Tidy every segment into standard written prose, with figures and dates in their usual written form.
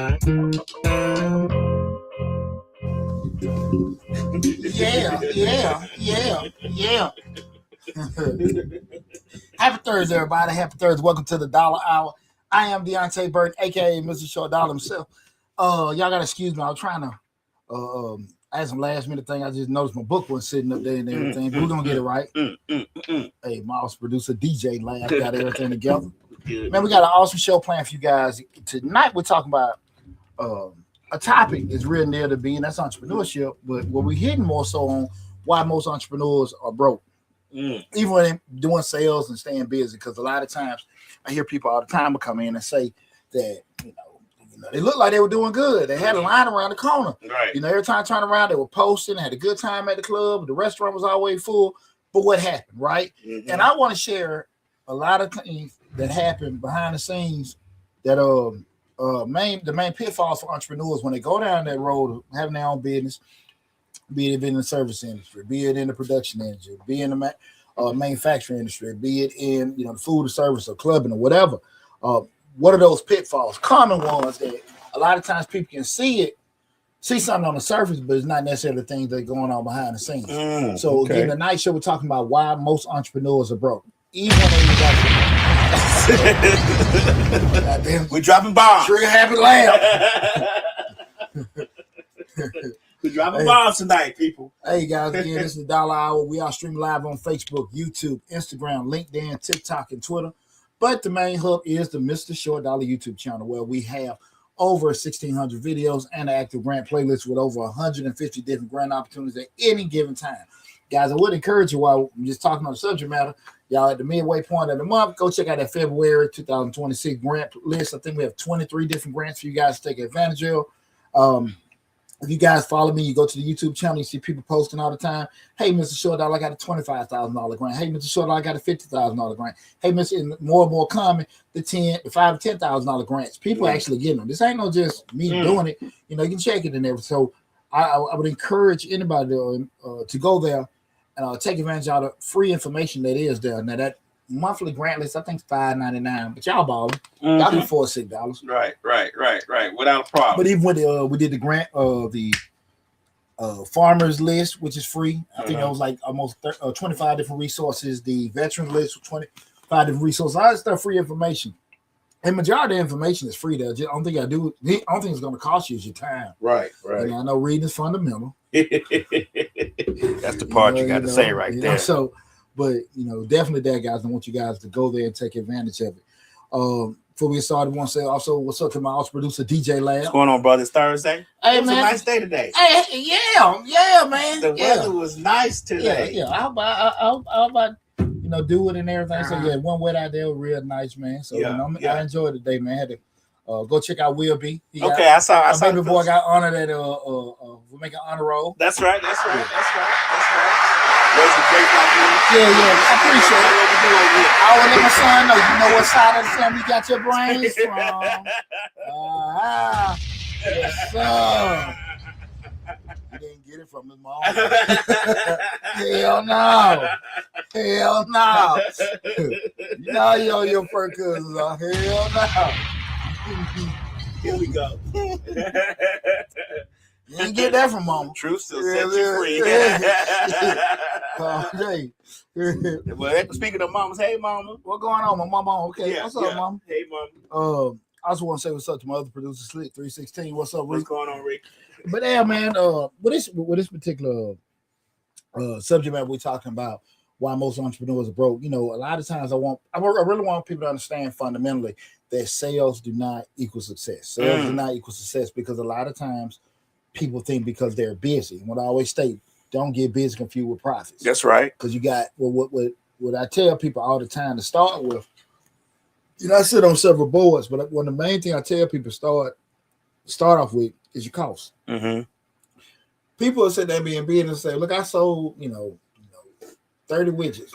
Yeah. Happy Thursday, everybody. Happy Thursday. Welcome to the Dollar Hour. I am Deonte Burden, aka Mr. Short Dollar himself. Y'all gotta excuse me. I was trying to I had some last minute thing. I just noticed my book wasn't sitting up there and everything. But we're gonna get it right. Hey, my awesome producer DJ Lab got everything together. Man, we got an awesome show planned for you guys. Tonight we're talking about a topic is real near to being, that's entrepreneurship, but what we're hitting more so on why most entrepreneurs are broke. Even when they're doing sales and staying busy, because a lot of times I hear people all the time come in and say that, you know, they look like they were doing good. They had a line around the corner. Right. You know, every time I turned around, they were posting, had a good time at the club. The restaurant was always full. But what happened, right? Mm-hmm. And I want to share a lot of things that happened behind the scenes that the main pitfalls for entrepreneurs when they go down that road of having their own business, be it in the service industry, be it in the production industry, be in the manufacturing industry, be it in the food or service or clubbing or whatever. What are those pitfalls? Common ones that a lot of times people can see something on the surface, but it's not necessarily the things that are going on behind the scenes. So again, the night show we're talking about why most entrepreneurs are broke. Even when they we're dropping bombs. Trigger happy lamb. We're dropping bombs tonight, people. Hey guys, again, this is the Dollar Hour. We are streaming live on Facebook, YouTube, Instagram, LinkedIn, TikTok, and Twitter. But the main hub is the Mr. Short Dollar YouTube channel, where we have over 1,600 videos and an active grant playlist with over 150 different grant opportunities at any given time. Guys, I would encourage you, while I'm just talking on the subject matter, y'all at the midway point of the month, go check out that February 2026 grant list. I think we have 23 different grants for you guys to take advantage of. If you guys follow me, you go to the YouTube channel, you see people posting all the time. Hey, Mr. Short Dollar, I got a $25,000 grant. Hey, Mr. Short Dollar, I got a $50,000 grant. Hey, Mr. More and more common, the $5,000 to $10,000 grants. People actually getting them. This ain't no just me doing it. You know, you can check it and everything. So I would encourage anybody to go there and take advantage of the free information that is there. Now, that monthly grant list, I think it's $5.99, but y'all balling. Y'all can afford $6. Right. Without a problem. But even when we did the grant of the farmers list, which is free, I think it was like almost 25 different resources. The veteran list with 25 different resources. All that stuff, free information. And majority of the information is free there. The only thing it's going to cost you is your time. Right. And I know reading is fundamental. That's the part you got to say right there. So, but definitely that, guys. I want you guys to go there and take advantage of it. Before we get started, I want to say also what's up to my awesome producer DJ Lab. What's going on, brother? It's Thursday. Hey, it was man. a nice day today. Hey, yeah, man. The weather was nice today. Yeah. How about do it and everything? So one wet out there was real nice, man. So I enjoyed the day, man. I had to go check out Will B. I saw baby boy got honored at we make an honor roll. That's right. Yeah, I appreciate it. I will let my son know. You know what side of the family you got your brains from. Yes, sir. You didn't get it from his mom. Hell no. You know your first cousins are. Hell no. Here we go. You didn't get that from mama. Truth still set you free. Well, speaking of mamas, hey mama. What going on, my mama? Okay, what's up, mama? Hey mama. I just want to say what's up to my other producer, Slick 316. What's up, Rick? What's going on, Rick? But yeah, man, with this particular subject matter we're talking about, why most entrepreneurs are broke. A lot of times I really want people to understand fundamentally that sales do not equal success. Sales do not equal success because a lot of times people think because they're busy. What I always state, don't get busy confused with profits. That's right. Because you got what I tell people all the time to start with. I sit on several boards, but one of the main thing I tell people start off with is your cost. People will sit there being business and say, look, I sold 30 widgets.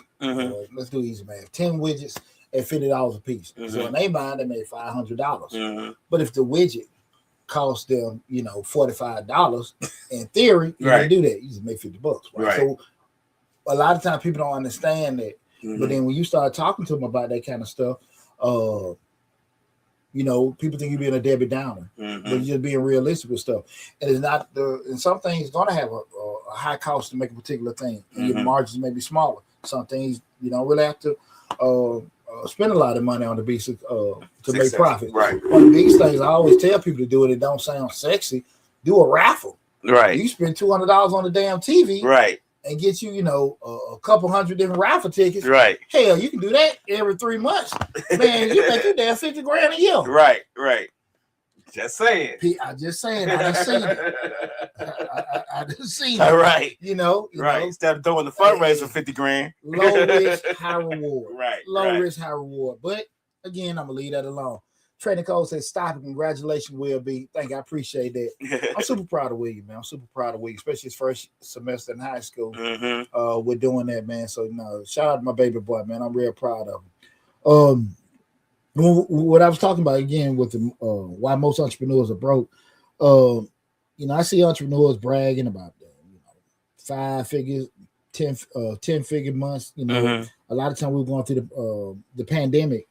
Let's do easy math. 10 widgets at $50 a piece. So in their mind, they made $500. But if the widget cost them, $45, in theory, you can do that. You just make $50, right? So a lot of times people don't understand that. But then when you start talking to them about that kind of stuff, people think you're being a Debbie Downer, but you're just being realistic with stuff. And it's not and some things going to have a high cost to make a particular thing, and your margins may be smaller. Some things you don't really have to spend a lot of money on the beast to make profit. Right. One of the biggest things I always tell people to do, and it don't sound sexy, do a raffle. Right. You spend $200 on the damn TV. Right. And get you, a couple hundred different raffle tickets. Right. Hell, you can do that every 3 months. Man, you make your damn $50,000 a year. Right. Right. Just saying. I just saying. I just seen it. I just seen it. All right. Right. Instead of doing the fundraiser for $50,000. Low risk, high reward. Right. Low risk, high reward. But again, I'm gonna leave that alone. Trading Code says, "Stop it. Congratulations, Will B." Thank you. I appreciate that. I'm super proud of William, man. I'm super proud of William, especially his first semester in high school. We're doing that, man. So, shout out to my baby boy, man. I'm real proud of him. What I was talking about again with the why most entrepreneurs are broke. I see entrepreneurs bragging about 5 figures, 10-figure months. A lot of time we were going through the pandemic.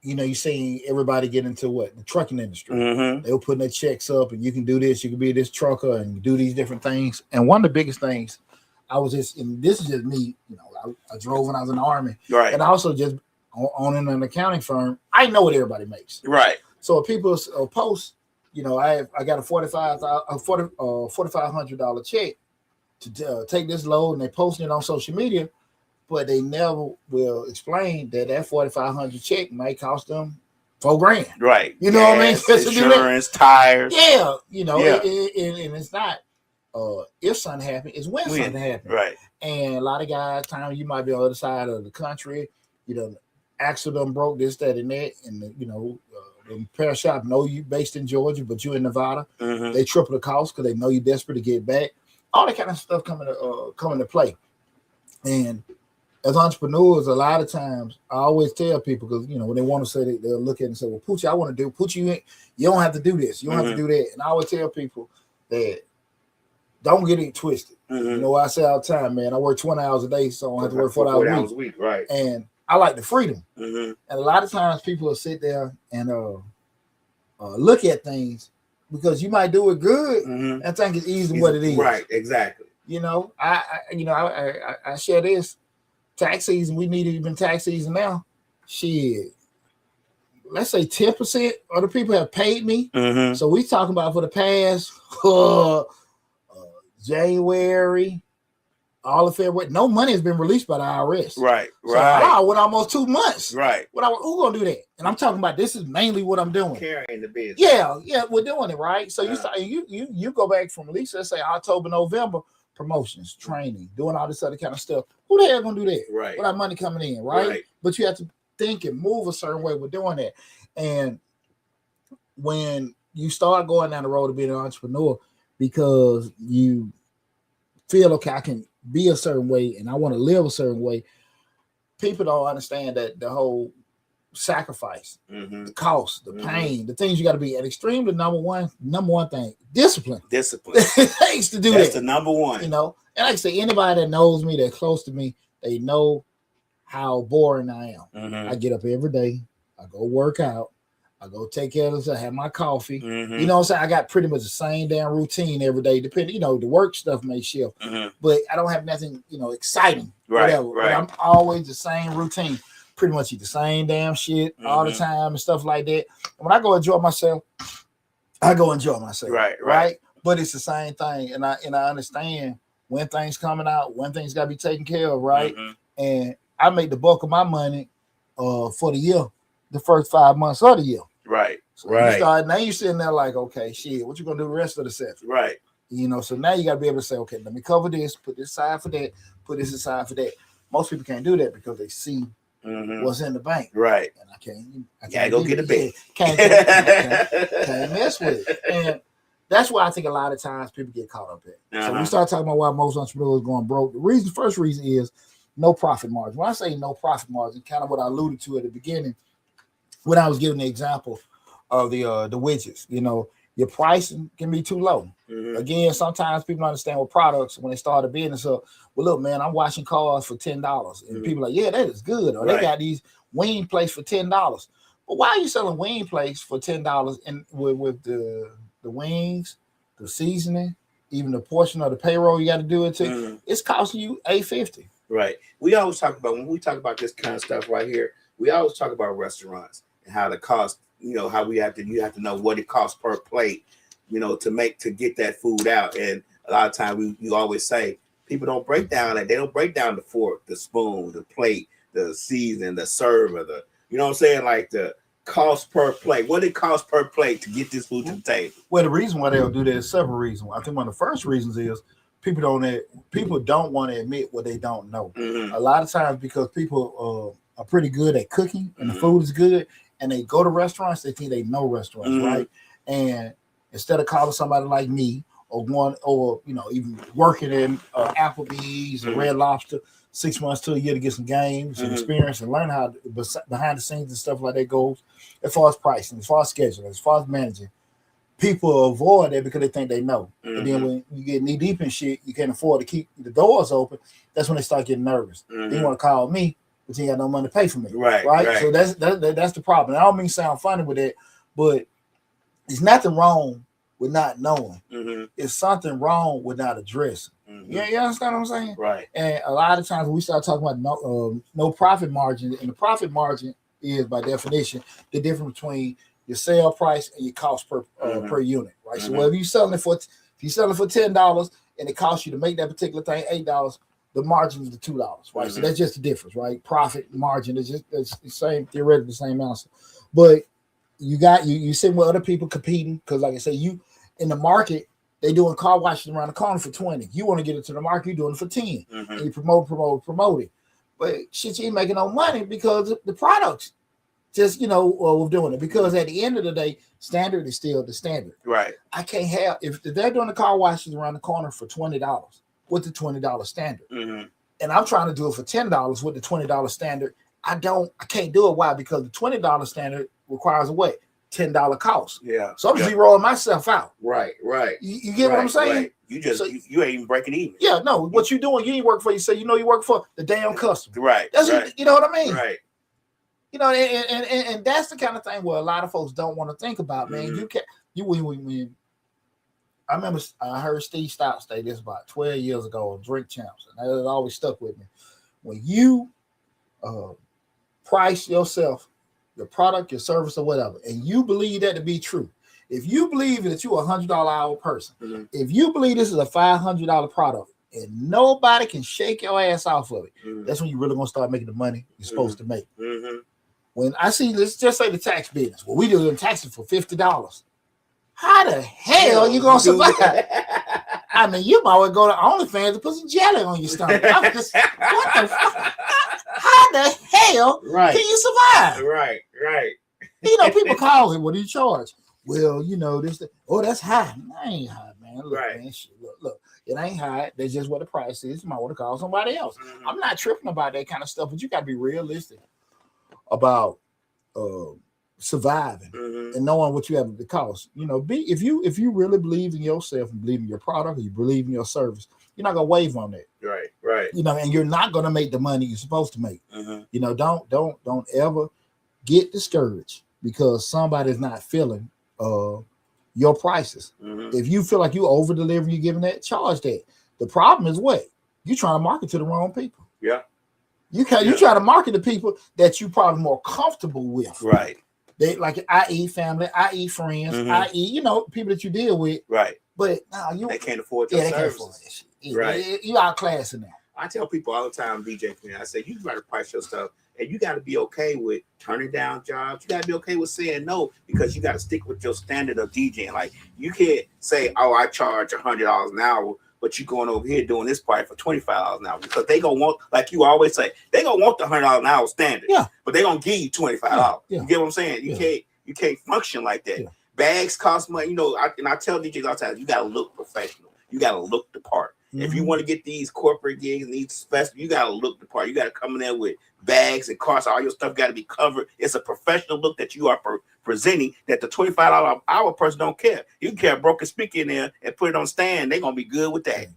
You're seeing everybody get into the trucking industry. They were putting their checks up, and you can do this, you can be this trucker and do these different things. And one of the biggest things, and this is just me, I drove when I was in the Army. Right. And also just owning an accounting firm, I know what everybody makes. Right. So if people post, I got a $4,500 check to take this load, and they posting it on social media. But they never will explain that $4,500 check might cost them $4,000. Right. You know what I mean? Insurance, tires. Yeah. And it's not if something happens, it's when something happens. Right. And a lot of guys, time you might be on the other side of the country, accident broke this, that, and that, and the repair shop know you based in Georgia, but you in Nevada. They triple the cost because they know you're desperate to get back. All that kind of stuff come into play. And as entrepreneurs, a lot of times I always tell people, because when they want to say they'll look at it and say, "Well, Poochie, I want to do Poochie. You don't have to do this. You don't have to do that." And I always tell people that don't get it twisted. I say all the time, man, I work 20 hours a day, so I don't have to work 40 hours a week. Right. And I like the freedom. And a lot of times people will sit there and look at things because you might do it good and think it's easy what it is. Right. Exactly. I share this. Tax season, we need even tax season now. Shit. Let's say 10% of the people have paid me. So we talking about for the past January, all of February. No money has been released by the IRS. Right. So I went almost 2 months. Right. Who gonna do that? And I'm talking about this is mainly what I'm doing. Carrying the business. Yeah, we're doing it, right? So you go back from at least let's say October, November. Promotions, training, doing all this other kind of stuff. Who the hell gonna do that? Right. Without money coming in, right? But you have to think and move a certain way with doing that. And when you start going down the road of being an entrepreneur, because you feel okay, I can be a certain way and I want to live a certain way, people don't understand that the whole sacrifice, the cost, the pain, the things you got to be. And extreme, the number one thing, discipline. It takes to do that. That's the number one. And like I say, anybody that knows me, that's close to me, they know how boring I am. I get up every day, I go work out, I go take care of this, I have my coffee. You know what I'm saying? I got pretty much the same damn routine every day, depending, the work stuff may shift, but I don't have nothing, exciting. Whatever. Right. But I'm always the same routine. Pretty much eat the same damn shit all the time and stuff like that. And when I go enjoy myself, I go enjoy myself. Right. But it's the same thing. And I understand when things coming out, when things gotta be taken care of, right? And I make the bulk of my money for the year, the first 5 months of the year. Right. So now you're sitting there like, okay, shit, what you gonna do the rest of the set? Right. So now you gotta be able to say, okay, let me cover this, put this aside for that, put this aside for that. Most people can't do that because they see what's in the bank. Right. And I can't go get a bag. Can't mess with it. And that's why I think a lot of times people get caught up in. So we start talking about why most entrepreneurs are going broke. The first reason is no profit margin. When I say no profit margin, kind of what I alluded to at the beginning, when I was giving the example of the widgets, your pricing can be too low. Again, sometimes people understand with products when they start a business up. Well, look, man, I'm washing cars for $10, and people are like, yeah, that is good. Or they got these wing plates for $10. But why are you selling wing plates for $10 and with the wings, the seasoning, even the portion of the payroll you got to do it to? It's costing you $8.50. Right. We always talk about when we talk about this kind of stuff right here. We always talk about restaurants and how the cost. How you have to know what it costs per plate. To get that food out. And a lot of times you always say people don't break down that. They don't break down the fork, the spoon, the plate, the season, the server, you know what I'm saying? Like the cost per plate. What it costs per plate to get this food to the table. Well, the reason why they'll do that is several reasons. I think one of the first reasons is people don't want to admit what they don't know. A lot of times because people are pretty good at cooking and the food is good, and they go to restaurants, they think they know restaurants, right? And instead of calling somebody like me or even working in Applebee's or Red Lobster 6 months to a year to get some games and experience and learn how behind the scenes and stuff like that goes, as far as pricing, as far as scheduling, as far as managing, people avoid that because they think they know. And then when you get knee deep in shit, you can't afford to keep the doors open. That's when they start getting nervous. They want to call me, but you ain't got no money to pay for me. Right. So that's the problem. I don't mean to sound funny with that, but there's nothing wrong with not knowing. It's something wrong with not addressing. You understand what I'm saying? Right. And a lot of times when we start talking about no profit margin, and the profit margin is by definition the difference between your sale price and your cost per unit, right? So if you're selling it for $10 and it costs you to make that particular thing $8, the margin is the $2, right? So that's just the difference, right? Profit margin is just it's the same, theoretically the same answer. But you sitting with other people competing because, like I say, you in the market, they doing car washes around the corner for 20. You want to get it to the market, you're doing it for 10. And you promote it. But shit, you ain't making no money because the products just, we're doing it. Because at the end of the day, standard is still the standard. Right. I can't have, if they're doing the car washes around the corner for $20, with the $20 standard, and I'm trying to do it for $10 with the $20 standard, I can't do it. Why? Because the $20 standard requires a what? $10 cost. Yeah. So I'm zeroing myself out. Right. You get what I'm saying? Right. You ain't even breaking even. Yeah, no. What you doing? You ain't work for yourself. You work for the damn customer. Right. That's what, you know what I mean? Right. And that's the kind of thing where a lot of folks don't want to think about, man. You can't. I remember I heard Steve Stout say this about 12 years ago on Drink Champs, and that always stuck with me. When you price yourself, your product, your service, or whatever, and you believe that to be true, if you believe that you're a $100 hour person, if you believe this is a $500 product, and nobody can shake your ass off of it, that's when you're really gonna start making the money you're supposed to make. When I see, let's just say the tax business, well, we do taxes for $50. How the hell are you gonna survive? I mean, you might well go to OnlyFans and put some jelly on your stomach. What the fuck? How the hell can you survive? Right. People call it, what do you charge? Well, this. Oh, that's high. I ain't high, man. Look, man, shit, look. It ain't high. That's just what the price is. You might want to call somebody else. I'm not tripping about that kind of stuff, but you got to be realistic about surviving and knowing what you have to cost. If you really believe in yourself and believe in your product, or you believe in your service, you're not gonna wave on that. Right. And you're not gonna make the money you're supposed to make. Don't ever get discouraged because somebody's not feeling your prices. If you feel like you over deliver, you're giving that, charge that. The problem is what? You're trying to market to the wrong people. Yeah. You try to market to people that you probably more comfortable with. Right. They like, i.e. family, i.e. friends, i.e. people that you deal with. Right. But no, they can't afford your services. Can't afford that shit. Right. You outclassing that. I tell people all the time, DJ, I say you got to price your stuff, and you got to be okay with turning down jobs. You got to be okay with saying no, because you got to stick with your standard of DJing. Like, you can't say, "Oh, I charge $100 an hour," but you going over here doing this part for $25 an hour, because they gonna want, like you always say, they gonna want the $100 an hour standard. Yeah. But they gonna give you $25. Yeah. You get what I'm saying? You can't function like that. Yeah. Bags cost money. I tell DJs all the time, you gotta look professional. You gotta look the part. If you want to get these corporate gigs and these special, you gotta look the part. You gotta come in there with bags and costs. All your stuff got to be covered. It's a professional look that you are presenting, that the $25 an hour person don't care. You can carry a broken speaker in there and put it on stand. They're gonna be good with that.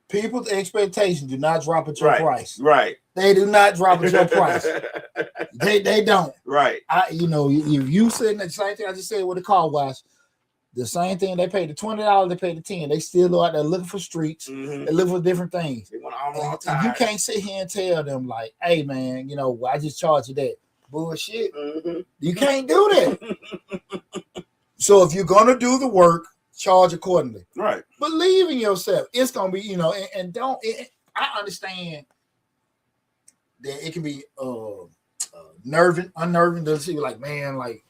People's expectations do not drop at your price. Right. They do not drop at your price. They don't. Right. If you sitting at the same thing I just said with the car wash, the same thing they paid the $20, they paid the $10. They still out there looking for streets. They look for different things. They want all time. You can't sit here and tell them like, "Hey man, I just charged you that." Bullshit. You can't do that. So if you're gonna do the work, charge accordingly. Right. Believe in yourself. It's gonna be, and don't. I understand that it can be unnerving to see like, man, like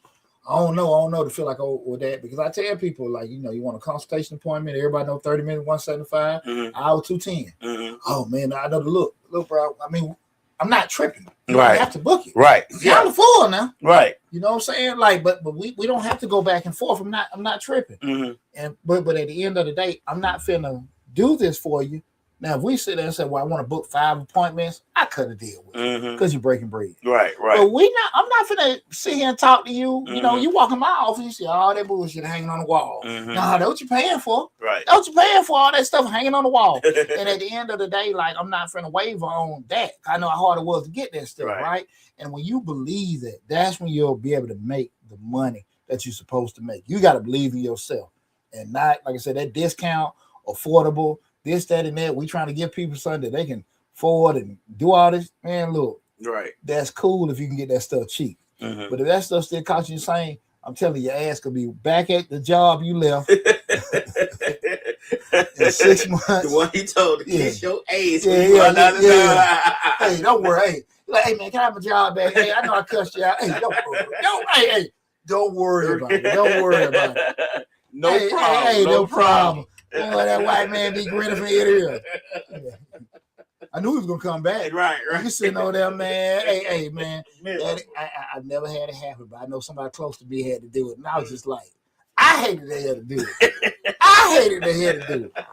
I don't know to feel like with that, because I tell people like, you want a consultation appointment, everybody know 30 minutes, 175, hour 210. Oh man, I know the look, bro. I mean, I'm not tripping. You right. have to book it. Right. Yeah. Full now. Right. You know what I'm saying? Like, but we don't have to go back and forth. I'm not tripping. But at the end of the day, I'm not finna do this for you. Now, if we sit there and say, "Well, I want to book 5 appointments," I cut a deal with you because you're breaking bread. Right. But I'm not finna sit here and talk to you. You walk in my office, you see all that bullshit hanging on the wall. Nah, that's what you're paying for. Right. That's what you're paying for, all that stuff hanging on the wall. And at the end of the day, like, I'm not finna waver on that. I know how hard it was to get that stuff, right? And when you believe that, that's when you'll be able to make the money that you're supposed to make. You got to believe in yourself and not, like I said, that discount, affordable, this, that, and that. We trying to give people something that they can afford and do all this. Man, look, that's cool if you can get that stuff cheap. But if that stuff still costs you the same, I'm telling you, your ass could be back at the job you left in 6 months. The one he told to kiss your ass. Hey, don't worry. Hey, like, hey man, can I have a job back? Hey, I know I cussed you out. Hey, don't worry. Don't worry about it. Don't worry about it. No problem. No problem. Boy, that white man be grinning from ear to ear. I knew he was gonna come back. Right. You sitting over there, man. Hey, man. I've never had it happen, but I know somebody close to me had to do it, and I was just like, I hated they had to do it. I hated they had to do it.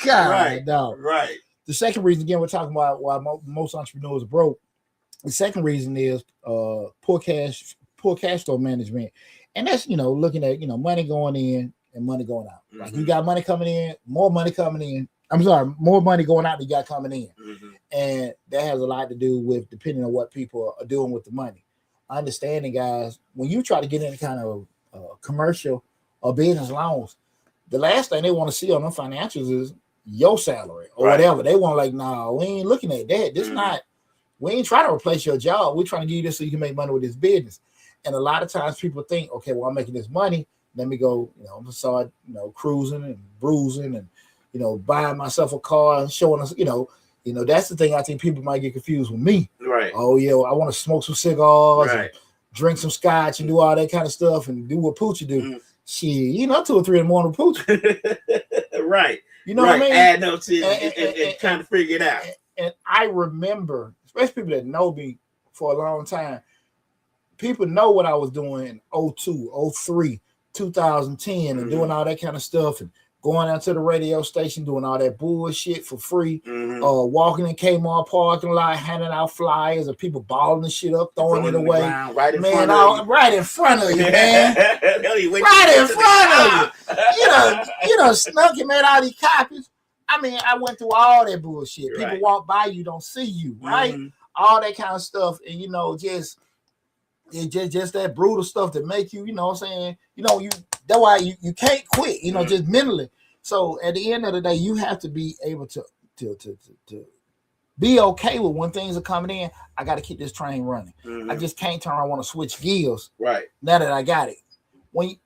God, dog. Right. The second reason, again, we're talking about why most entrepreneurs are broke. The second reason is poor cash flow management, and that's looking at money going in and money going out. Like you got money coming in, more money coming in. I'm sorry, more money going out than you got coming in, and that has a lot to do with depending on what people are doing with the money. Understanding, guys, when you try to get any kind of commercial or business loans, the last thing they want to see on them financials is your salary or whatever. They want like, nah, we ain't looking at that. This not. We ain't trying to replace your job. We're trying to give you this so you can make money with this business. And a lot of times people think, okay, well, I'm making this money. Let me go, I'm gonna start, cruising and bruising and, buying myself a car and showing us, that's the thing I think people might get confused with me. Right. Oh, yeah, I want to smoke some cigars and drink some scotch and do all that kind of stuff and do what Poochie do. Shit, 2 or 3 in the morning with Poochie. Right. You know what I mean? Add up to and trying to figure it out. And I remember, especially people that know me for a long time, people know what I was doing in 02, 03, 2010 and doing all that kind of stuff and going out to the radio station, doing all that bullshit for free, walking in Kmart parking lot, handing out flyers of people balling the shit up, throwing it away. Right in front of you, man. Right in front of you. You know, snuck and made all these copies. I mean, I went through all that bullshit. People walk by you, don't see you, right? All that kind of stuff. And, just that brutal stuff that make you, what I'm saying? That's why you can't quit, just mentally. So at the end of the day, you have to be able to be okay with when things are coming in. I got to keep this train running. I just can't turn around, want to switch gears. Right. Now that I got it. When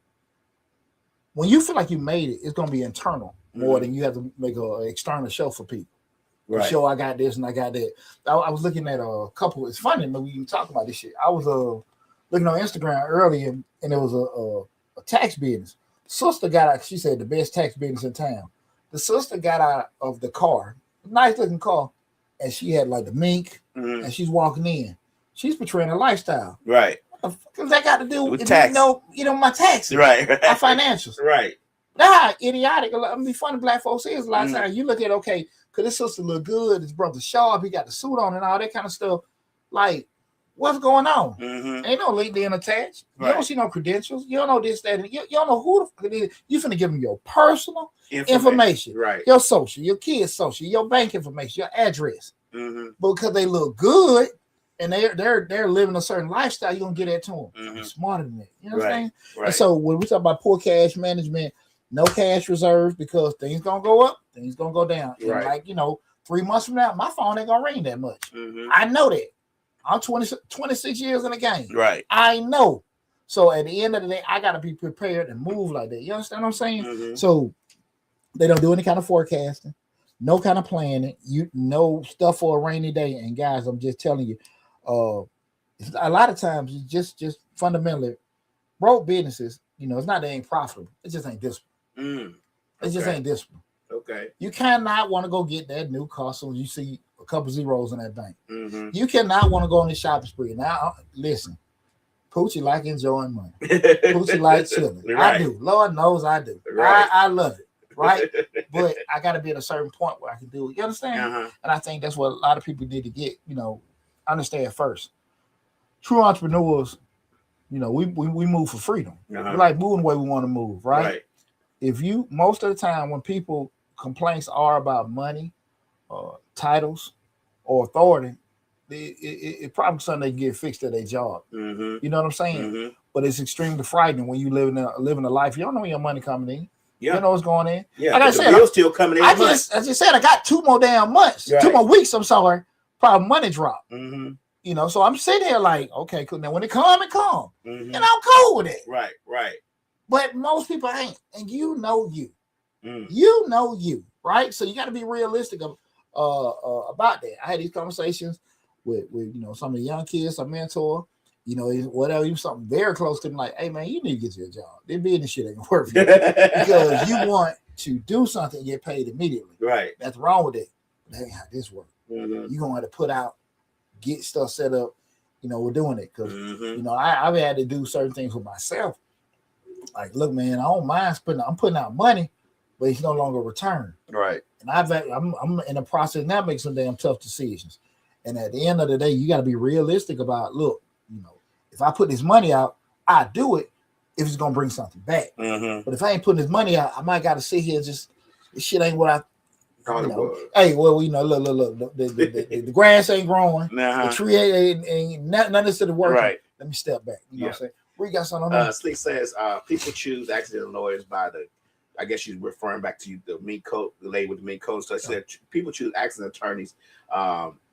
you feel like you made it, it's going to be internal more than you have to make an external show for people. Right. Show I got this and I got that. I was looking at a couple. It's funny when we even talk about this shit. I was looking on Instagram earlier, and there was a tax business. Sister got out. She said the best tax business in town. The sister got out of the car, nice looking car, and she had like the mink, and she's walking in. She's portraying a lifestyle. Right. What the fuck does that got to do with tax? My taxes, right? My financials, right? That's how idiotic. I mean, funny black folks is a lot of times. You look at because this sister look good, his brother sharp, he got the suit on and all that kind of stuff. Like, what's going on? Ain't no LinkedIn attached. You don't see no credentials. You don't know this, that, and you don't know who the fuck it is. You finna give them your personal information, right? Your social, your kids' social, your bank information, your address. because they look good and they're living a certain lifestyle, you're gonna get that to them. I'm smarter than that. You know what I'm saying? Right. And so when we talk about poor cash management, no cash reserves because things gonna go up, things gonna go down. And like 3 months from now, my phone ain't gonna ring that much. I know that. I'm 26 years in the game. Right. I know. So at the end of the day, I gotta be prepared and move like that. You understand what I'm saying? So they don't do any kind of forecasting, no kind of planning. You know stuff for a rainy day. And guys, I'm just telling you, a lot of times it's just fundamentally broke businesses. It's not they ain't profitable. It just ain't discipline. It just ain't discipline. Okay. You cannot want to go get that new car so you see a couple zeros in that bank. You cannot want to go on the shopping spree. Now, listen, Poochie like enjoying money. Poochie like chilling. Right. I do. Lord knows I do. Right. I love it. Right. But I got to be at a certain point where I can do it. You understand? And I think that's what a lot of people need to get, understand first. True entrepreneurs, we move for freedom. We like moving the way we want to move. Right. If most of the time when people complaints are about money, titles, or authority, it probably something they get fixed at their job. You know what I'm saying? But it's extremely frightening when you living a life. You don't know when your money coming in. You know what's going in. Like I said, bill's still coming in. I just said I got 2 more damn months, 2 more weeks. I'm sorry, probably money drop. So I'm sitting here like, okay, cool. Now when it come, it come, and I'm cool with it. Right. But most people ain't, and you know you, right? So you got to be realistic about that. I had these conversations with some of the young kids I mentor. Whatever, even something very close to them, like, hey man, you need to get your job. This business shit ain't gonna work for you because you want to do something and get paid immediately. Right. That's wrong with it. That ain't how this works. You're gonna have to put out, get stuff set up. We're doing it because I've had to do certain things for myself. Like, look, man, I don't mind I'm putting out money, but it's no longer return. Right. And I'm in the process now making some damn tough decisions. And at the end of the day, you got to be realistic about, look, if I put this money out, I do it if it's gonna bring something back. But if I ain't putting this money out, I might got to sit here and just, this shit ain't what I hey, well, look, the grass ain't growing, the tree ain't nothing to the work. Right. Let me step back. You know what I'm saying? We got something on that. Slick says people choose accident lawyers by I guess she's referring back to the mink coat, the lady with the mink coat. So I said people choose accident attorneys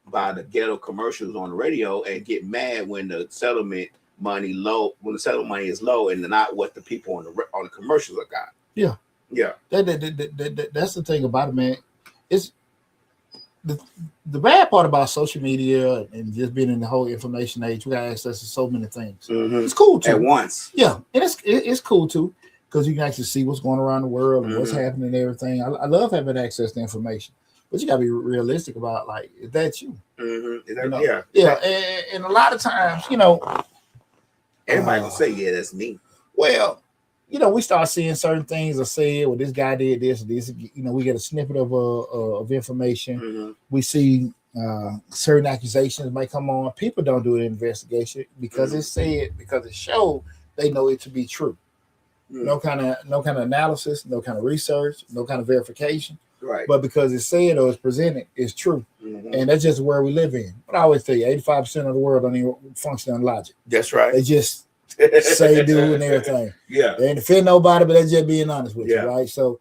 by the ghetto commercials on the radio and get mad when the settlement money is low and not what the people on the commercials are got. Yeah. That's the thing about it, man. It's the bad part about social media and just being in the whole information age. We got access to so many things. It's cool too. At once. Yeah, and it's cool too because you can actually see what's going around the world and what's happening and everything. I love having access to information. But you gotta be realistic about, like, is that you? Is that, and a lot of times, everybody gonna say, yeah, that's me. Well, we start seeing certain things are said. Well, this guy did this. We get a snippet of information. We see certain accusations might come on. People don't do an investigation because it's said, because it's showed. They know it to be true. No kind of analysis, no kind of research, no kind of verification. Right. But because it's said or it's presented, it's true. And that's just where we live in. But I always tell you, 85% of the world don't even function on logic. That's right. They just say, do, and everything. Yeah. They ain't defend nobody, but they're just being honest with you, right? So,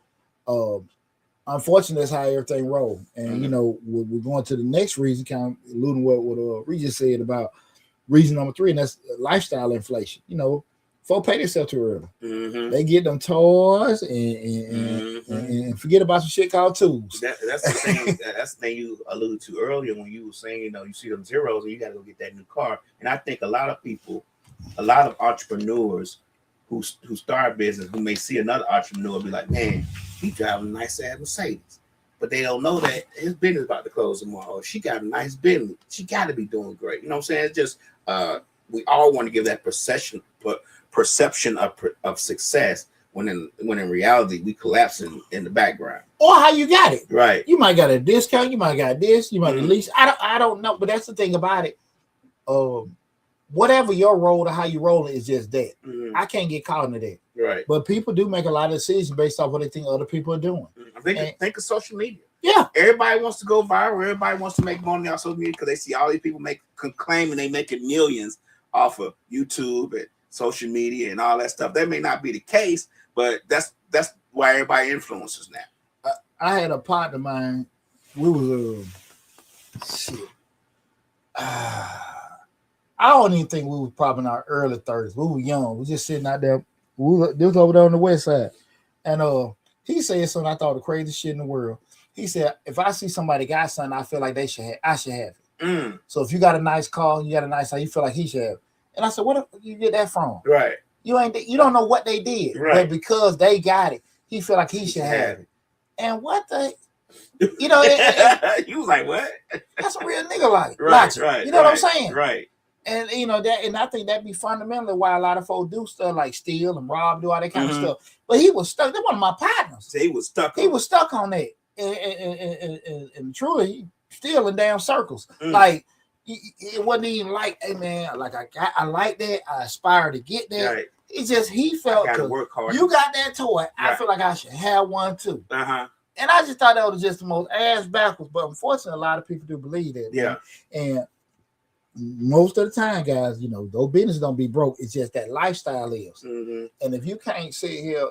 unfortunately, that's how everything rolls. And, we're going to the next reason, kind of alluding what Regis said about reason number 3, and that's lifestyle inflation. Folks pay themselves too early. They get them toys and forget about some shit called tools. That's the thing. That's the thing you alluded to earlier when you were saying, you see them zeros and you got to go get that new car. And I think a lot of entrepreneurs who start a business, who may see another entrepreneur be like, man, he driving a nice ass Mercedes. But they don't know that his business is about to close tomorrow. She got a nice business. She got to be doing great. You know what I'm saying? It's just we all want to give that perception of success when in reality we collapse in the background. Or how you got it. Right. You might got a discount, you might got this, you might at least I don't know, but that's the thing about it. Whatever your role or how you roll it is just that. I can't get caught into that. Right. But people do make a lot of decisions based off what they think other people are doing. Think of social media. Yeah. Everybody wants to go viral. Everybody wants to make money off social media because they see all these people claiming they making millions off of YouTube and social media and all that stuff. That may not be the case, but that's why everybody influencers now. I had a partner of mine. We was shit. I don't even think we were probably in our early 30s. We were young. We were just sitting out there. This was over there on the west side. And he said something I thought the craziest shit in the world. He said, if I see somebody got something, I feel like I should have it. So if you got a nice car, you got a nice house, you feel like he should have it. And I said, where do you get that from? Right. You don't know what they did. Right. But because they got it, he feel like he should have it. And what the you was like, what? That's a real nigga like right, you know what I'm saying? Right. And and I think that'd be fundamentally why a lot of folks do stuff like steal and rob, do all that kind of stuff. But he was stuck. They're one of my partners. So he was stuck. He was stuck on that, and truly stealing damn circles. Like it wasn't even like, hey man, like I like that. I aspire to get that. Right. It's just he felt I gotta work hard. You got that toy. Right. I feel like I should have one too. And I just thought that was just the most ass backwards. But unfortunately, a lot of people do believe that. Yeah. Man. And most of the time, guys, those businesses don't be broke. It's just that lifestyle is. And if you can't sit here,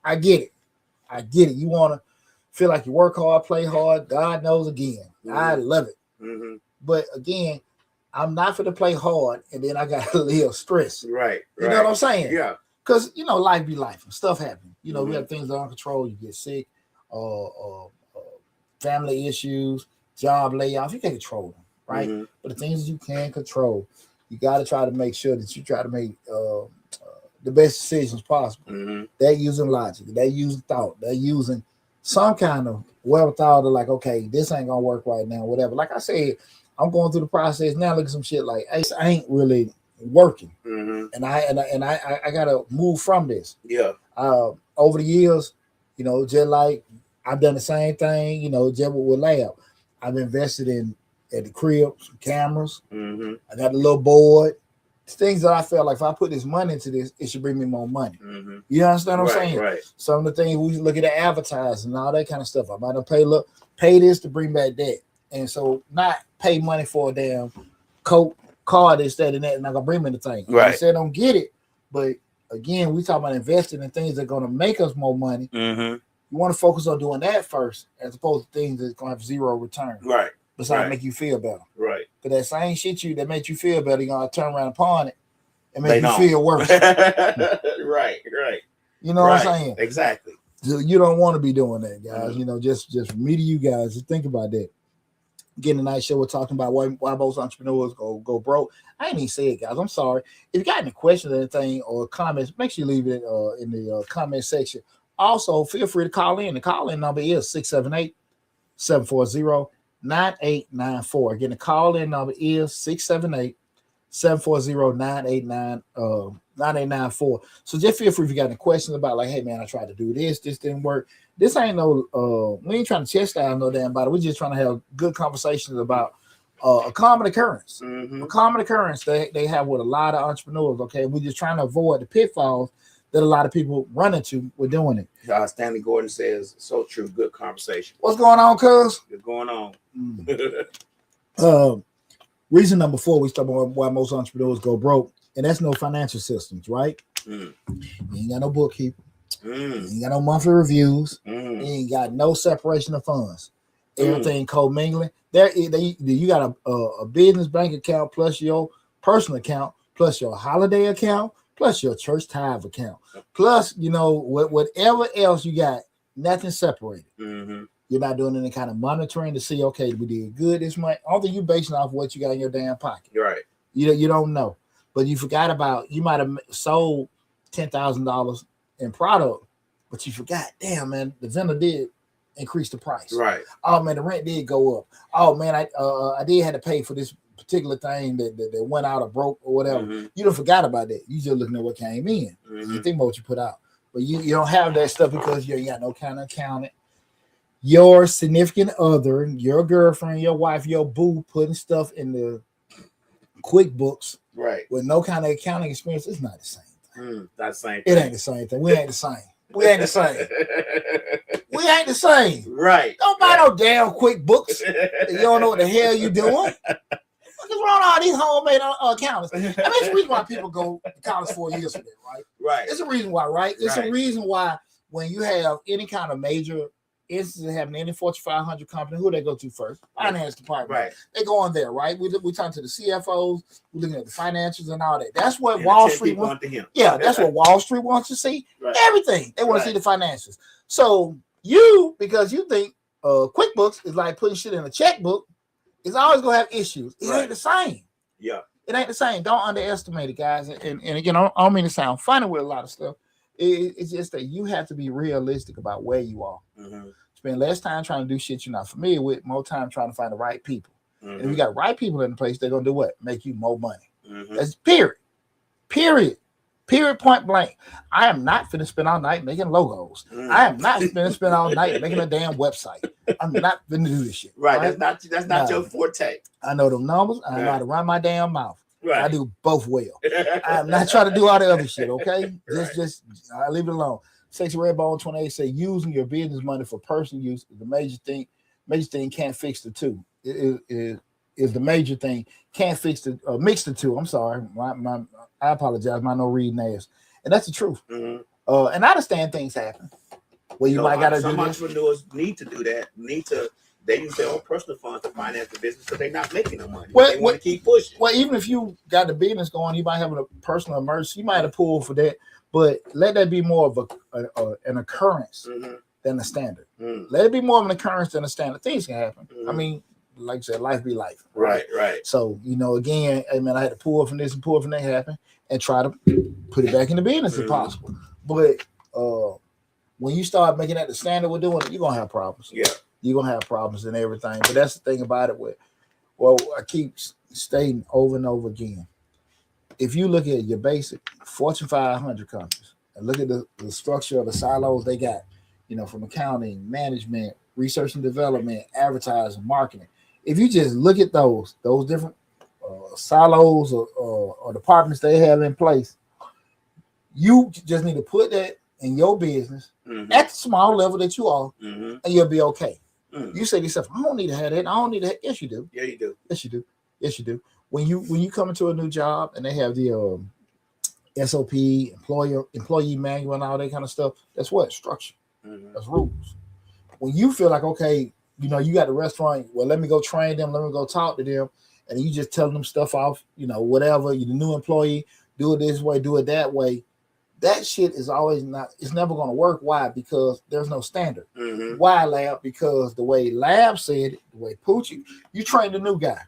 I get it. I get it. You want to feel like you work hard, play hard. God knows again. I love it. But again, I'm not for to play hard, and then I got to live stress. Right. You know what I'm saying? Yeah. Because, life be life. And stuff happen. We have things under control. You get sick, family issues, job layoff. You can't control them. Right, but the things you can control, you got to try to make sure that you try to make the best decisions possible. They're using logic, they're using thought, they're using some kind of wherewithal to like, okay, this ain't gonna work right now, whatever. Like I said, I'm going through the process now. Look at some shit like, hey, I ain't really working, and I gotta move from this. Yeah. Over the years, just like I've done the same thing. Just with lab, I've invested in. At the crib, some cameras. I got a little board. Things that I felt like if I put this money into this, it should bring me more money. You understand what I'm saying? Right. Some of the things we look at the advertising and all that kind of stuff. I might have pay this to bring back that. And so not pay money for a damn Coke card, this, that, and that, and I'm gonna bring me the thing. Right. I said don't get it, but again, we talk about investing in things that are gonna make us more money. You want to focus on doing that first, as opposed to things that's gonna have zero return. Right. Besides make you feel better. Right. But that same shit that makes you feel better, you're gonna turn around upon it and make you feel worse. Right. You know what I'm saying? Exactly. So you don't want to be doing that, guys. Just from me to you guys, just think about that. Getting a nice show, we're talking about why most entrepreneurs go broke. I ain't even say it, guys. I'm sorry. If you got any questions or anything or comments, make sure you leave it in the comment section. Also, feel free to call in. The call-in number is 678-740-9894. Again, the call-in number is 678-740-9894. So just feel free if you got any questions about like, hey man, I tried to do this didn't work. This ain't no we ain't trying to chastise no damn body. We're just trying to have good conversations about a common occurrence. A common occurrence they have with a lot of entrepreneurs. Okay, we're just trying to avoid the pitfalls that a lot of people run into with doing it. Stanley Gordon says, so true. Good conversation. What's going on, cuz? What's going on? Reason number 4, we talk about why most entrepreneurs go broke, and that's no financial systems, right? You ain't got no bookkeeper. You ain't got no monthly reviews. You ain't got no separation of funds. Everything co-mingling. You got a business bank account plus your personal account plus your holiday account plus your church tithe account, plus, whatever else you got, nothing separated. You're not doing any kind of monitoring to see, okay, we did good this month. Although you basing off what you got in your damn pocket. Right. You don't know. But you forgot about, you might have sold $10,000 in product, but you forgot, damn, man, the vendor did increase the price. Right. Oh, man, the rent did go up. Oh, man, I did have to pay for this particular thing that went out or broke or whatever. You don't forgot about that. You just looking at what came in. You think about what you put out. But you don't have that stuff because you got no kind of accountant. Your significant other, your girlfriend, your wife, your boo putting stuff in the QuickBooks with no kind of accounting experience. It's not the same thing. Not the same thing. It ain't the same thing. We ain't the same. We ain't the same. We ain't the same. Right. Don't buy no damn QuickBooks. You don't know what the hell you doing. What's wrong with all these homemade accountants? I mean, it's the reason why people go to college 4 years for that, right? Right. It's a reason why, right? It's a reason why when you have any kind of major instance happening in any Fortune 500 company, who they go to first? Finance department. Right. They go on there, right? We talk to the CFOs, we're looking at the financials and all that. That's what Wall Street wants. Yeah, that's what Wall Street wants to see. Right. Everything. They want to see the financials. So you, because you think QuickBooks is like putting shit in a checkbook, it's always gonna have issues. It ain't the same. Yeah. It ain't the same. Don't underestimate it, guys. And again, I don't mean to sound funny with a lot of stuff. It's just that you have to be realistic about where you are. Mm-hmm. Spend less time trying to do shit you're not familiar with, more time trying to find the right people. Mm-hmm. And if you got right people in the place, they're gonna do what? Make you more money. Mm-hmm. That's period. Period, point blank. I am not finna spend all night making logos. I am not finna spend all night making a damn website. I'm not finna do this shit. Right. That's not your forte. I know them numbers. I know how to run my damn mouth. Right. I do both well. I am not trying to do all the other shit, okay? Just I leave it alone. 6 Red Bone 28 say using your business money for personal use is the major thing. Major thing can't fix the two. It is the major thing. Can't fix the mix the two. I'm sorry. I apologize. My no reading ass. And that's the truth. Mm-hmm. And I understand things happen. Well, you might gotta do this. Some entrepreneurs need to do that. They use their own personal funds to finance the business because they're not making no money. They want to keep pushing. Well, even if you got the business going, you might have a personal emergency. You might have to pull for that, but let that be more of an occurrence than a standard. Mm-hmm. Let it be more of an occurrence than a standard. Things can happen. Mm-hmm. I mean, like I said, life be life. Right. So, again, hey man, I had to pull from this and pull from that happen and try to put it back in the business if possible. But when you start making that the standard we're doing, you're gonna have problems. Yeah. You're gonna have problems and everything. But that's the thing about it I keep stating over and over again. If you look at your basic Fortune 500 companies and look at the structure of the silos they got, from accounting, management, research and development, advertising, marketing. If you just look at those different silos or departments they have in place, you just need to put that in your business at the small level that you are, and you'll be okay. You say to yourself, I don't need to have that. I don't need to have. Yes, you do. Yeah, you do. Yes, you do. Yes, you do. When you come into a new job and they have the SOP, employee manual and all that kind of stuff, that's what? Structure. That's rules. When you feel like, okay, you got the restaurant, well, let me go train them, let me go talk to them, and you just tell them stuff off, whatever, you're the new employee, do it this way, do it that way. That shit is it's never going to work. Why? Because there's no standard. Why, Lab? Because the way Lab said it, the way Poochie, you train the new guy.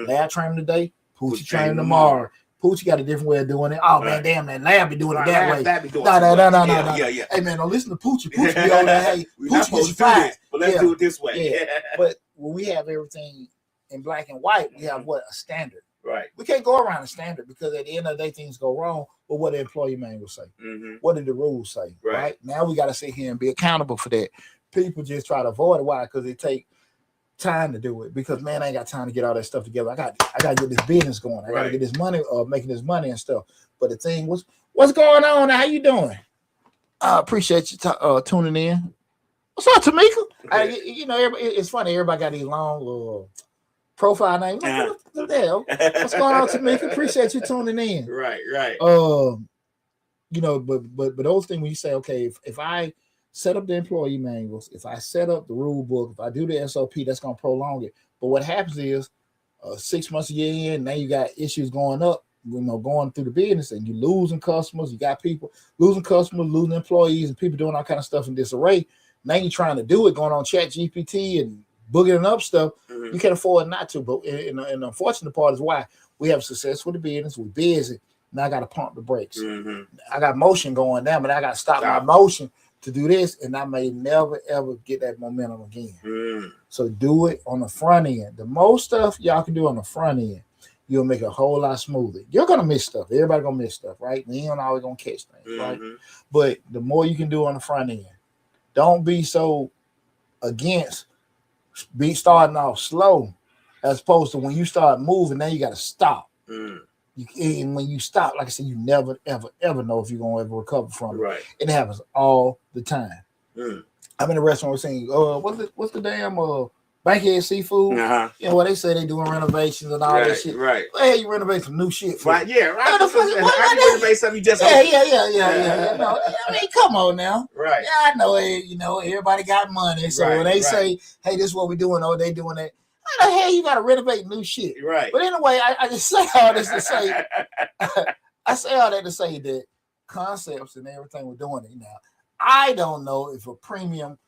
Lab train him today, Poochie train him tomorrow. Poochie got a different way of doing it. Oh, man, damn, that Lab be doing it that way. No. Yeah. Hey, man, don't listen to Poochie. Poochie be on there, hey, Poochie gets you fired. But let's do it this way. Yeah. But when we have everything in black and white, we have a standard. Right. We can't go around a standard because at the end of the day, things go wrong. But what the employee manual say? What did the rules say? Right. Now we got to sit here and be accountable for that. People just try to avoid it. Why? Because it take time to do it. Because man, I ain't got time to get all that stuff together. I got to get this business going. I got to get this money, making this money and stuff. But the thing was, what's going on? How you doing? I appreciate you tuning in. What's up, Tamika? It's funny. Everybody got these long profile names. What the hell? What's going on, Tamika? Appreciate you tuning in. Right. But those things when you say, okay, if I set up the employee manuals, if I set up the rule book, if I do the SOP, that's going to prolong it. But what happens is 6 months a year in, now you got issues going up, going through the business, and you losing customers. You got people losing customers, losing employees, and people doing all kind of stuff in disarray. Now you're trying to do it, going on Chat GPT and boogering up stuff. You can't afford not to. But and the unfortunate part is why we have success with the business. We're busy. Now I got to pump the brakes. I got motion going down, but I got to stop my motion to do this, and I may never ever get that momentum again. So do it on the front end. The most stuff y'all can do on the front end, you'll make it a whole lot smoother. You're gonna miss stuff. Everybody gonna miss stuff, right? We ain't always gonna catch things, right? But the more you can do on the front end, don't be so against starting off slow, as opposed to when you start moving, now you got to stop. And when you stop, like I said, you never, ever, ever know if you're going to ever recover from it. Right. It happens all the time. I'm in a restaurant. We're saying, what's the damn Bankhead Seafood? You know what they say they doing renovations and all that shit. Right. Hey, you renovate some new shit. Right. Yeah. Right. I renovate something you just. Yeah. You know, I mean, come on now. Right. Yeah, I know. You know, everybody got money, so when they say, "Hey, this is what we doing," oh, they doing that. How the hell you got to renovate new shit? Right. But anyway, I just say all this to say, I say all that to say that concepts and everything we're doing it now. I don't know if a premium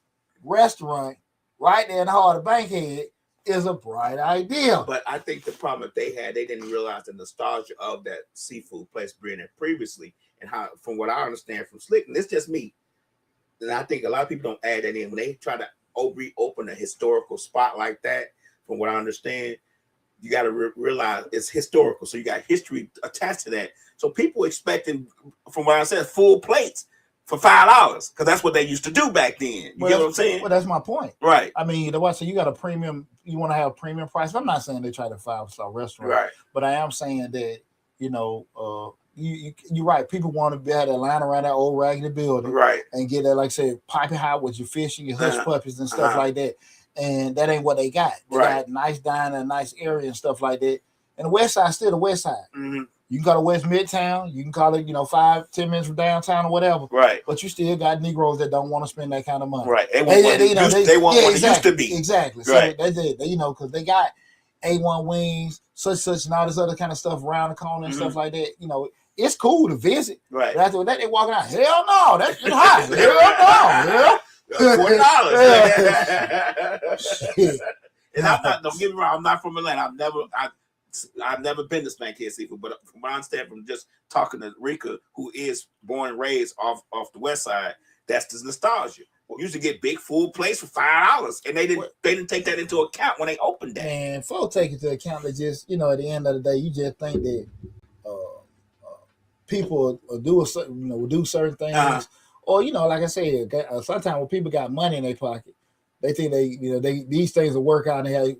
restaurant right there in the heart of Bankhead is a bright idea. But I think the problem that they didn't realize the nostalgia of that seafood place being there previously, and how, from what I understand from Slick, and it's just me, and I think a lot of people don't add that in when they try to reopen a historical spot like that. From what I understand, you got to realize it's historical, so you got history attached to that. So people expecting, from what I said, full plates for $5 because that's what they used to do back then. You get what I'm saying? Well, that's my point. Right. I mean, so you got a premium. You want to have a premium price. I'm not saying they try to 5-star restaurant, right? But I am saying that you're right. People want to be able to line around that old raggedy building, right, and get that, like I said, piping hot with your fish and your hush puppies and stuff like that. And that ain't what they got. They got nice dining, a nice area and stuff like that. And the West Side still the West Side. Mm-hmm. You can call it West Midtown. You can call it, 5-10 minutes from downtown or whatever. Right. But you still got Negroes that don't want to spend that kind of money. Right. They want what it used to be. Exactly. Right. So they because they got A1 wings, such, and all this other kind of stuff around the corner and stuff like that. It's cool to visit. Right. But after that, they walking out. Hell no, that's just hot. Hell no. $40. And I'm not. Don't get me wrong. I'm not from Atlanta. I've never been to Bankhead Seafood, but from what I understand from just talking to Rika, who is born and raised off the West Side, that's the nostalgia. We used to get big full plates for $5, and they didn't take that into account when they opened that. And folks take it into account that just at the end of the day, you just think that people will do certain things. Or, like I said, sometimes when people got money in their pocket, they think these things will work out and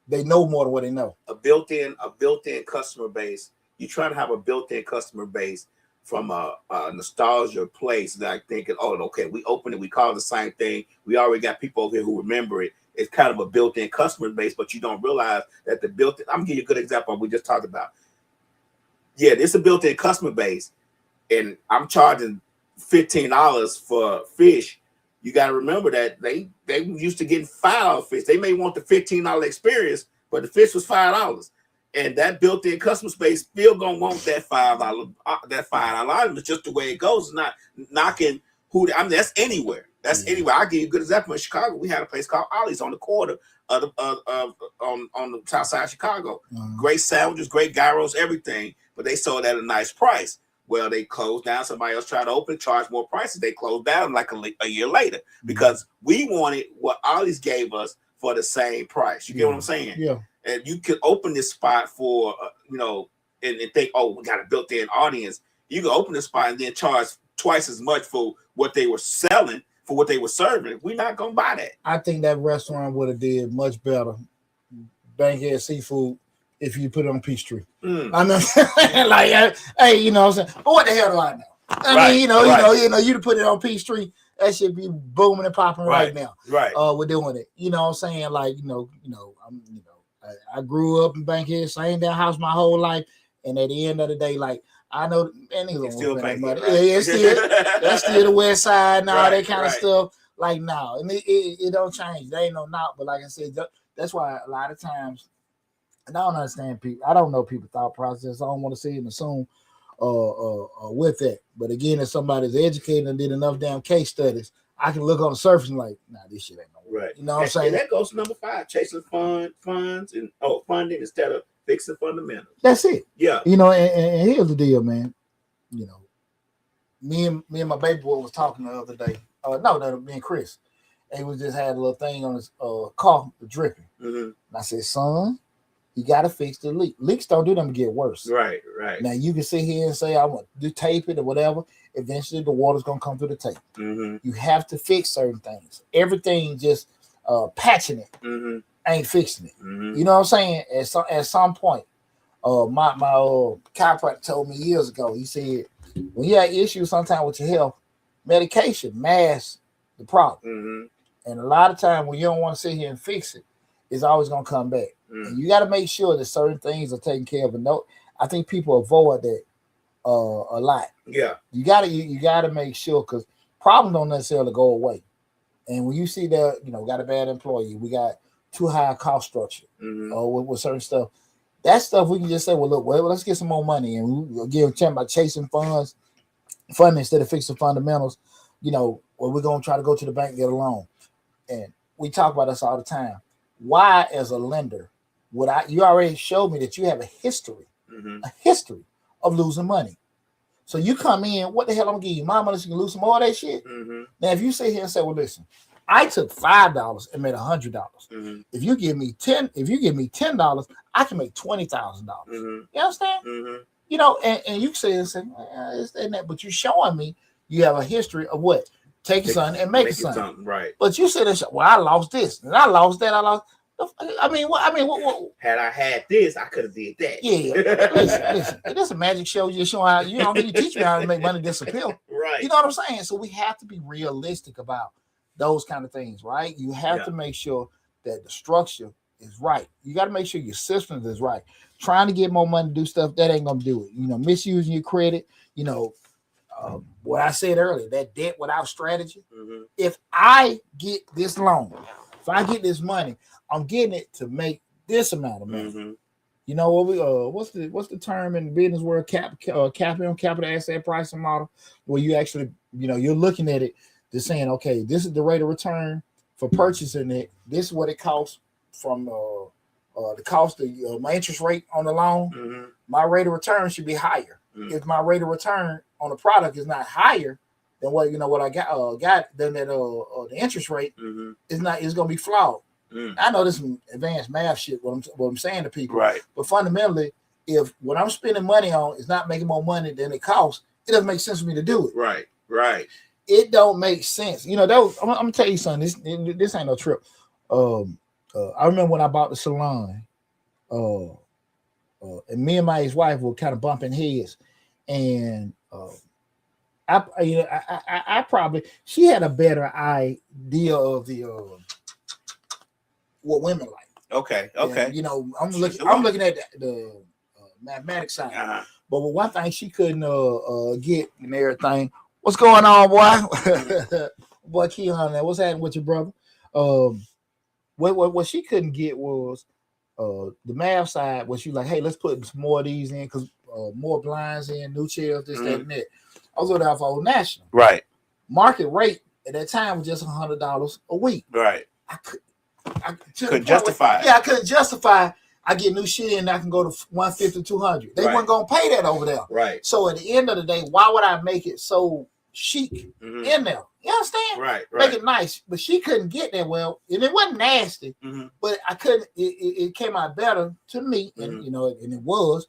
they know more than what they know. A built-in customer base. You try to have a built-in customer base from a nostalgia place that I think, we opened it, we call it the same thing. We already got people over here who remember it. It's kind of a built-in customer base, but you don't realize that I'm gonna give you a good example we just talked about. Yeah, this is a built-in customer base. And I'm charging $15 for fish. You got to remember that they used to getting $5 fish. They may want the $15 experience, but the fish was $5, and that built-in customer space still gonna want that $5. That $5 item is just the way it goes. It's not knocking who. That's anywhere. That's anywhere. I'll give you a good example. In Chicago, we had a place called Ollie's on the corner on the south side of Chicago. Mm-hmm. Great sandwiches, great gyros, everything, but they sold at a nice price. Well, they closed down. Somebody else tried to open, charge more prices. They closed down like a year later because we wanted what Ollie's gave us for the same price. You get what I'm saying? Yeah. And you could open this spot for, and think, we got a built-in audience. You can open this spot and then charge twice as much for what they were selling, for what they were serving. We're not going to buy that. I think that restaurant would have did much better, Bankhead Seafood, if you put it on Peachtree. I know, hey, you know what I'm saying? But what the hell do I know? I mean, you to put it on Peachtree, that should be booming and popping right now. Right. We're doing it. You know what I'm saying? I grew up in Bankhead, same damn house my whole life, and at the end of the day, I know, and he's still Bankhead. Right? Yeah, that's still the West Side and all that kind of stuff. No, and it don't change. There ain't no not. But like I said, that's why a lot of times. And I don't understand people. I don't know people's thought process. I don't want to say and assume with that. But again, if somebody's educated and did enough damn case studies, I can look on the surface and this shit ain't no right. You know what I'm saying? And that goes to number 5, chasing funds and funding instead of fixing fundamentals. That's it. Yeah. And here's the deal, man. Me and my baby boy was talking the other day. Me and Chris. And he just had a little thing on his car, dripping. Mm-hmm. And I said, son, you got to fix the leak. Leaks don't do them to get worse. Right. Now, you can sit here and say, I want to tape it or whatever. Eventually, the water's going to come through the tape. Mm-hmm. You have to fix certain things. Everything just patching it ain't fixing it. Mm-hmm. You know what I'm saying? At some point, my chiropractor told me years ago, he said, when you have issues sometimes with your health, medication masks the problem. Mm-hmm. And a lot of time when you don't want to sit here and fix it, it's always gonna come back. And you got to make sure that certain things are taken care of. And no, I think people avoid that a lot. Yeah, you gotta make sure, because problems don't necessarily go away. And when you see that, got a bad employee, we got too high a cost structure, with certain stuff. That stuff we can just say, well, look, let's get some more money, and we'll give a by chasing funding instead of fixing fundamentals. We're gonna try to go to the bank and get a loan. And we talk about this all the time. Why, as a lender, you already showed me that you have a history of losing money. So you come in, what the hell I'm gonna give you my money so you can lose some more of that shit? Now, if you sit here and say, well, listen, I took $5 and made $100. If you give me $10, I can make $20,000. You understand? And you say, it's that, but you're showing me you have a history of what? Take something and make something. Right. But you said, well, I lost this and I lost that. What? Had I had this, I could have did that. Yeah. Listen. It is a magic show. Just showing how you teach me how to make money disappear. Right. You know what I'm saying? So we have to be realistic about those kind of things, right? You have to make sure that the structure is right. You got to make sure your systems is right. Trying to get more money to do stuff, that ain't gonna do it. Misusing your credit. What I said earlier, that debt without strategy. If I get this loan, if I get this money, I'm getting it to make this amount of money. You know what what's the term in the business world? Capital asset pricing model, where you actually, you're looking at it, just saying, okay, this is the rate of return for purchasing it. This is what it costs from the cost of my interest rate on the loan. My rate of return should be higher. If my rate of return on the product is not higher than what I got, then that the interest rate is gonna be flawed. I know this is some advanced math shit, what I'm saying to people. Right. But fundamentally, if what I'm spending money on is not making more money than it costs, it doesn't make sense for me to do it. Right. It don't make sense. I'm gonna tell you something. This ain't no trip. I remember when I bought the salon, and me and my ex-wife were kind of bumping heads, and I probably, she had a better idea of the what women like. Okay. And, I'm looking at the mathematics side, but one thing she couldn't get and everything. What's going on, boy? Boy, Keon, there. What's happening with your brother? What she couldn't get was the math side. Was she like, hey, let's put some more of these in, because more blinds in, new chairs, this, that, and that. I was looking out for Old National. Right. Market rate at that time was just $100 a week. Right. I couldn't justify. I couldn't justify. I get new shit in, and I can go to 150, 200. They weren't gonna pay that over there. Right. So at the end of the day, why would I make it so chic in there? You understand? Right. Make it nice, but she couldn't get that well, and it wasn't nasty. But I couldn't. It came out better to me, and and it was.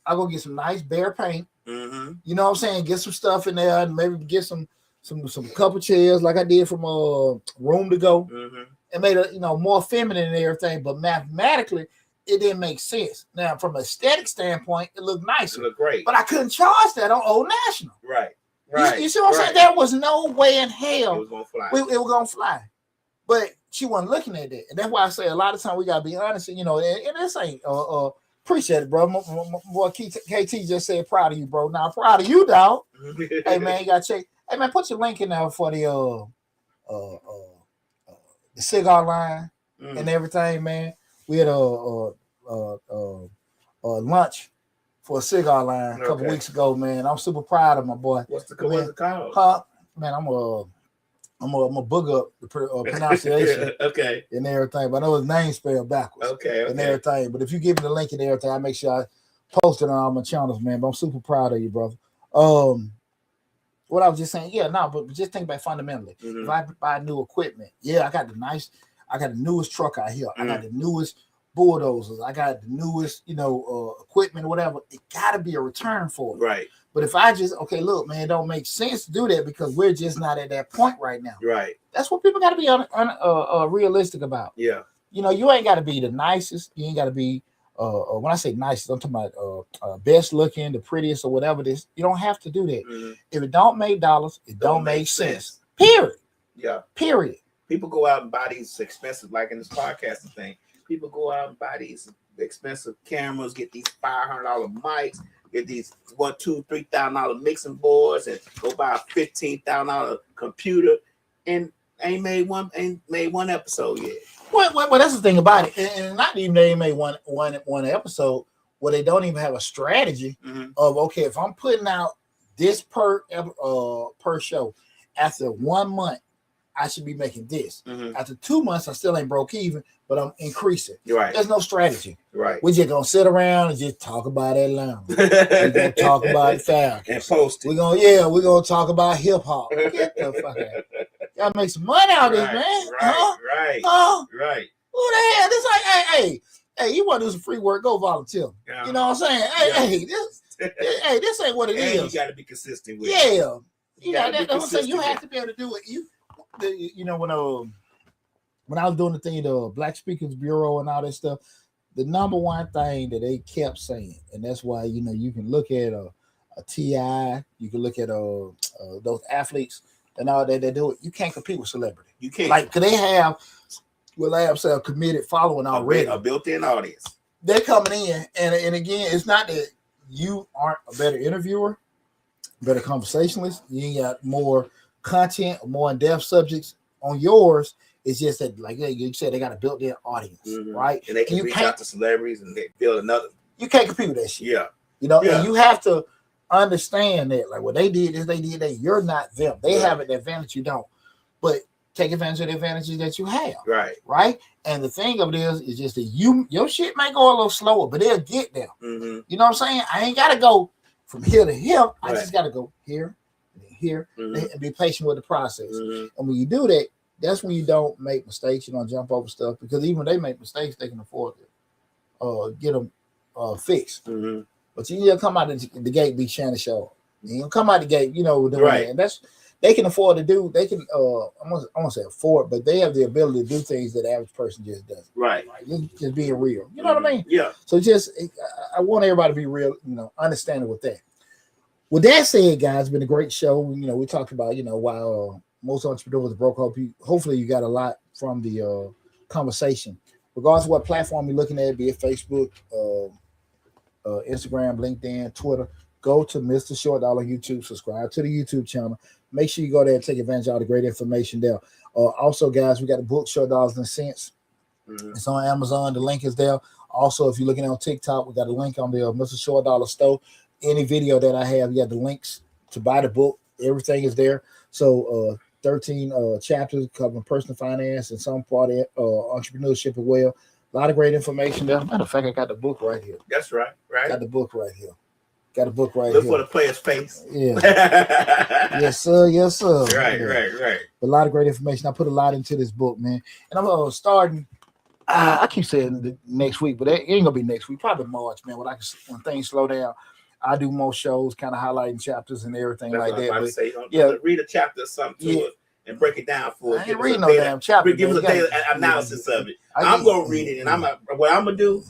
I go get some nice bare paint. You know what I'm saying? Get some stuff in there, and maybe get some couple chairs like I did from Room to Go, and made it more feminine and everything. But mathematically, it didn't make sense. Now, from an aesthetic standpoint, it looked nicer. It looked great. But I couldn't charge that on Old National. Right. You see what I'm saying? There was no way in hell it was gonna fly. It was gonna fly. But she wasn't looking at that, and that's why I say a lot of times we gotta be honest. And this ain't appreciate it, bro. My boy KT just said proud of you, bro. Now proud of you, dog. Hey man, you gotta check. Hey man, put your link in there for the cigar line and everything, man. We had a lunch for a cigar line a couple weeks ago, man. I'm super proud of my boy. What's it called? Man, I'm a book up the pronunciation, okay, and everything. But I know his name spelled backwards, okay, and everything. But if you give me the link and everything, I make sure I post it on all my channels, man. But I'm super proud of you, brother. What I was just saying, but just think about fundamentally. If I buy new equipment, I got the newest truck out here. I got the newest bulldozers. I got the newest, equipment or whatever. It got to be a return for it. Right. But if I just, look, man, it don't make sense to do that because we're just not at that point right now. Right. That's what people got to be realistic about. Yeah. You ain't got to be the nicest. You ain't got to be when I say nice, I'm talking about best looking, the prettiest, or whatever this. You don't have to do that. Mm-hmm. If it don't make dollars, it don't make sense. Period. Yeah. Period. People go out and buy these expensive, like in this podcasting thing. People go out and buy these expensive cameras, get these $500 mics, get these $1,000, $2,000, $3,000 mixing boards, and go buy a $15,000 computer, and ain't made one episode yet. Well, that's the thing about it, and not even they made one episode where they don't even have a strategy of, okay, if I'm putting out this per show, after 1 month, I should be making this. After 2 months, I still ain't broke even, but I'm increasing. Right. There's no strategy. Right. We're just gonna sit around and just talk about Atlanta. We're gonna talk about the Falcons and post it. we're gonna talk about hip hop. Get the fuck out. Y'all make some money out of this, man. Right. Right. Who the hell? This like, hey, you want to do some free work? Go volunteer. Yeah. You know what I'm saying? This ain't what it is. You got to be consistent with it. Yeah. You have to be able to do it. You know, when I was doing the thing, the Black Speakers Bureau and all that stuff, the number one thing that they kept saying, and that's why, you know, you can look at a T.I., you can look at those athletes and all that they do it. You can't compete with celebrity. You can't. Like, cause they have a committed following already. A built-in audience. They're coming in, and again, it's not that you aren't a better interviewer, better conversationalist. You ain't got more content, more in-depth subjects on yours. It's just that, like you said, they got a built-in audience, right? And they can reach out to celebrities and they build another. You can't compete with that shit. Yeah. You know, and you have to understand that, like, what they did is they did that. You're not them. They have an advantage you don't. But take advantage of the advantages that you have. Right. Right? And the thing of it is just that your shit may go a little slower, but they'll get there. You know what I'm saying? I ain't got to go from here to here. I just got to go here and here and be patient with the process. And when you do that, that's when you don't make mistakes. You don't jump over stuff, because even when they make mistakes, they can afford to get them fixed. But you need to come out of the gate, be Shannon Shaw. You come out the gate, you know, and that's they can afford to do. They can, I won't say afford, but they have the ability to do things that the average person just doesn't. Right. Just being real. You know what I mean? Yeah. So I want everybody to be real, you know, understanding with that. With that said, guys, it's been a great show. You know, we talked about, you know, while most entrepreneurs broke up, hopefully you got a lot from the conversation. Regardless of what platform you're looking at, be it Facebook, Instagram, LinkedIn, Twitter, go to Mr. Short Dollar YouTube, subscribe to the YouTube channel. Make sure you go there and take advantage of all the great information there. Also, guys, we got the book Short Dollars and Cents. It's on Amazon. The link is there. Also, if you're looking on TikTok, we got a link on the Mr. Short Dollar store. Any video that I have, you got the links to buy the book. Everything is there. So 13 chapters covering personal finance and some part of entrepreneurship as well. A lot of great information there. Matter of fact, I got the book right here. That's right. Got the book right here. Look here. For the player's face. Yeah. Yes, sir. Right. A lot of great information. I put a lot into this book, man. And I'm starting. I keep saying next week, but it ain't gonna be next week. Probably March, man. When things slow down, I do more shows, kind of highlighting chapters and everything. That's like that. Read a chapter or something to it and break it down for us. I ain't reading no damn chapter. Give us a daily analysis of it. I'm gonna read it, and what I'm gonna do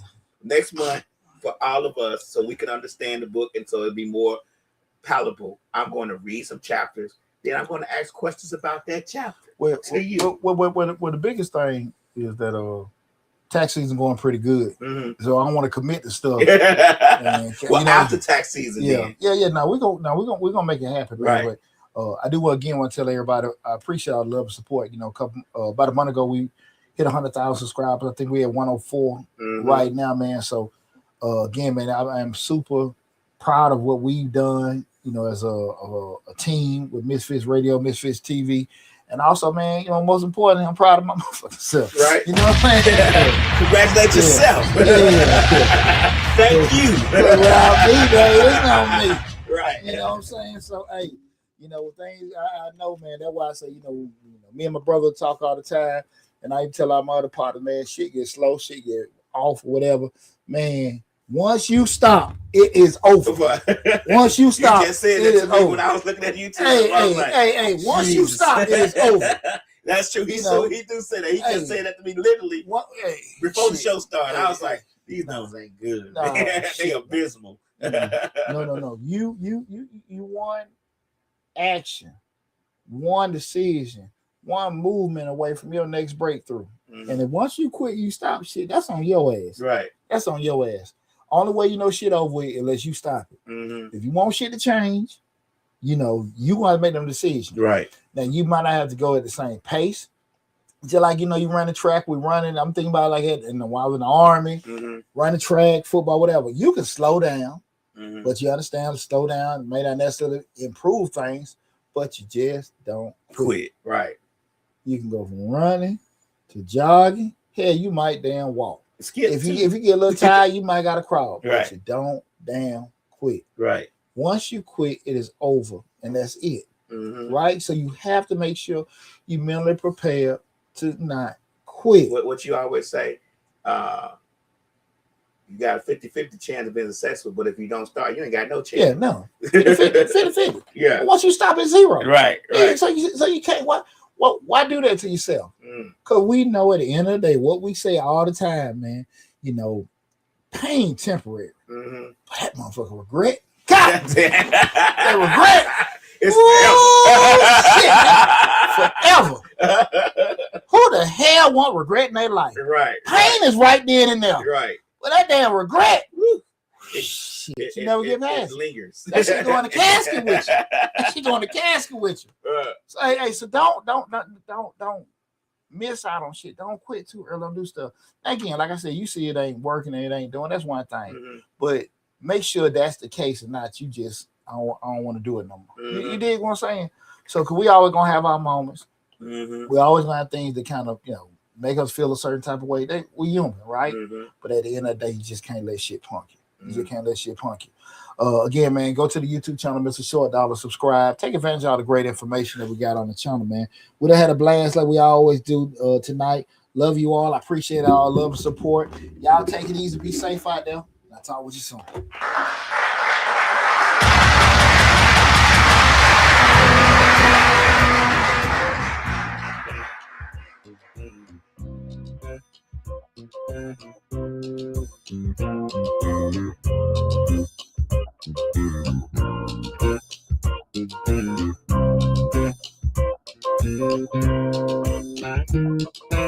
next month for all of us, so we can understand the book and so it'll be more palatable. I'm going to read some chapters, then I'm going to ask questions about that chapter. Well, the biggest thing is that tax season going pretty good, so I don't want to commit to stuff. After tax season, No, we're gonna make it happen, right? But I do want to tell everybody I appreciate all the love and support. You know, about a month ago we hit 100,000 subscribers. I think we at 104 right now, man. So again, man, I am super proud of what we've done. You know, as a team with Misfits Radio, Misfits TV. And also, man, you know, most importantly, I'm proud of my motherfucking self. Right. You know what I'm saying? Congratulate yourself. Thank you. Without me, though, it's not me. Right. You know what I'm saying? So, hey, you know, things I know, man. That's why I say, you know, me and my brother talk all the time. And I even tell our other partner, man, shit get slow, shit get off or whatever. Man, once you stop, it is over. Once you stop, you just said that to me when I was looking at YouTube. Hey, once you stop, it is over. That's true. He do say that. He just said that to me literally before the show started. I was like, These numbers ain't good. Nah, They shit. abysmal. No. You one action, one decision, one movement away from your next breakthrough. Mhm. And if once you quit, you stop shit, that's on your ass. Right. That's on your ass. Only way you know shit over with unless you stop it. Mhm. If you want shit to change, you want to make them decisions. Right. Now you might not have to go at the same pace. Just like you run the track, we running. I'm thinking about like it while I was in the army, Mhm. run the track, football, whatever. You can slow down, Mhm. but you understand slow down may not necessarily improve things, but you just don't Quit. Right. You can go from running to jogging. Hell, you might damn walk. Skip. If you get a little tired, you might gotta crawl. Right. But you don't damn quit. Right. Once you quit, it is over, and that's it. Mhm. Right? So you have to make sure you mentally prepared to not quit. What you always say, you got a 50-50 chance of being successful, but if you don't start, you ain't got no chance. Yeah, no. 50-50. Yeah. But once you stop, it's zero. Right. Yeah, so you can't. Why do that to yourself? Because we know at the end of the day, what we say all the time, man, pain temporary. Mm-hmm. But that motherfucker regret. God damn. That regret. It's forever. Who the hell want regret in their life? Right. Pain is right then and there. Right. But that damn regret, shit, you never get past. It lingers. That shit going to casket with you. That shit going to casket with you. So so don't miss out on shit. Don't quit too early. Don't do stuff. Again, like I said, you see it ain't working and it ain't doing. That's one thing. Mm-hmm. But make sure that's the case and not you just I don't want to do it no more. Mm-hmm. You dig what I'm saying? So cause we always gonna have our moments. Mm-hmm. We always gonna have things that kind of make us feel a certain type of way. We human, right? Mm-hmm. But at the end of the day, you just can't let shit punk you. You Mm-hmm. just can't let shit punk you. Again, man, go to the YouTube channel, Mr. Short Dollar, subscribe. Take advantage of all the great information that we got on the channel, man. We done had a blast like we always do tonight. Love you all. I appreciate all love and support. Y'all take it easy. Be safe out there. I'll talk with you soon. Mm-hmm.